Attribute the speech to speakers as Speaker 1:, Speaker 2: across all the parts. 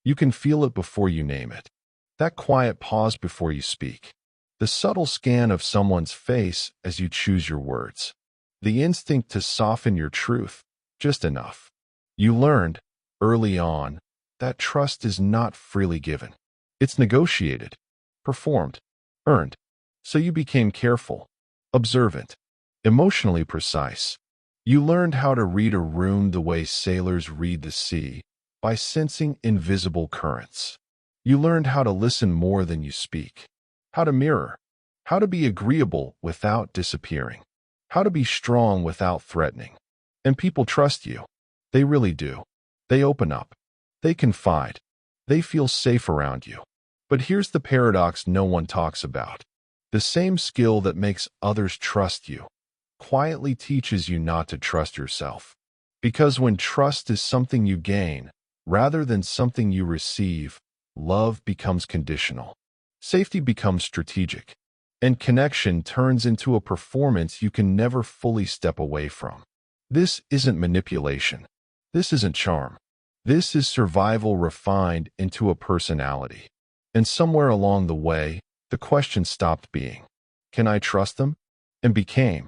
Speaker 1: You can feel it before you name it. That quiet pause before you speak. The subtle scan of someone's face as you choose your words. The instinct to soften your truth, just enough. You learned, early on, that trust is not freely given. It's negotiated, performed, earned. So you became careful, observant, emotionally precise. You learned how to read a room the way sailors read the sea, by sensing invisible currents. You learned how to listen more than you speak, how to mirror, how to be agreeable without disappearing, how to be strong without threatening. And people trust you. They really do. They open up. They confide. They feel safe around you. But here's the paradox no one talks about. The same skill that makes others trust you quietly teaches you not to trust yourself. Because when trust is something you gain, rather than something you receive, love becomes conditional. Safety becomes strategic. And connection turns into a performance you can never fully step away from. This isn't manipulation. This isn't charm. This is survival refined into a personality. And somewhere along the way, the question stopped being, can I trust them? And became,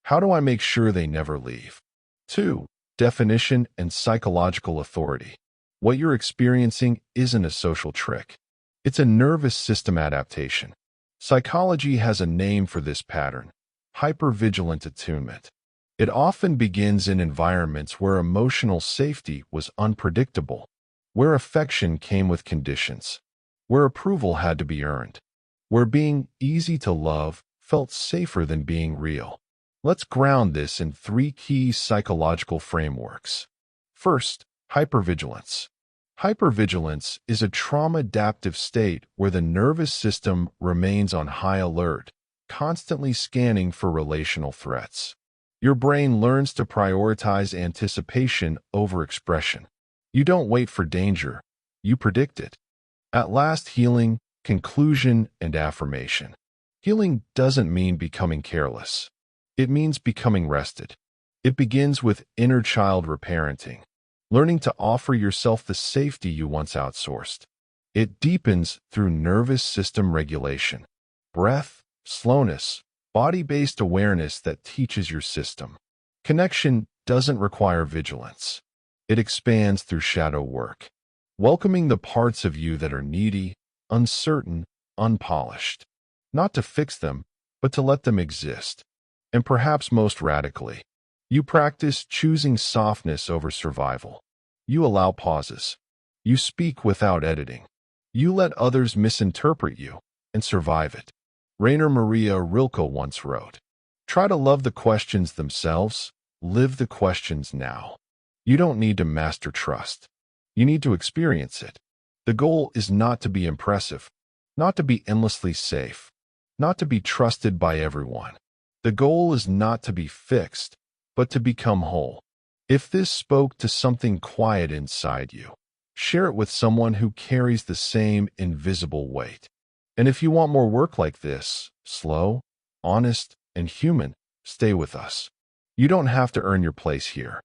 Speaker 1: how do I make sure they never leave? 2. Definition and psychological authority. What you're experiencing isn't a social trick. It's a nervous system adaptation. Psychology has a name for this pattern: hypervigilant attunement. It often begins in environments where emotional safety was unpredictable, where affection came with conditions, where approval had to be earned, where being easy to love felt safer than being real. Let's ground this in 3 key psychological frameworks. First, hypervigilance. Hypervigilance is a trauma-adaptive state where the nervous system remains on high alert, constantly scanning for relational threats. Your brain learns to prioritize anticipation over expression. You don't wait for danger, you predict it. At last, healing, conclusion, and affirmation. Healing doesn't mean becoming careless. It means becoming rested. It begins with inner child reparenting, learning to offer yourself the safety you once outsourced. It deepens through nervous system regulation, breath, slowness, body-based awareness that teaches your system. Connection doesn't require vigilance. It expands through shadow work, welcoming the parts of you that are needy, uncertain, unpolished. Not to fix them, but to let them exist. And perhaps most radically, you practice choosing softness over survival. You allow pauses. You speak without editing. You let others misinterpret you and survive it. Rainer Maria Rilke once wrote, "Try to love the questions themselves, live the questions now." You don't need to master trust. You need to experience it. The goal is not to be impressive, not to be endlessly safe, not to be trusted by everyone. The goal is not to be fixed, but to become whole. If this spoke to something quiet inside you, share it with someone who carries the same invisible weight. And if you want more work like this, slow, honest, and human, stay with us. You don't have to earn your place here.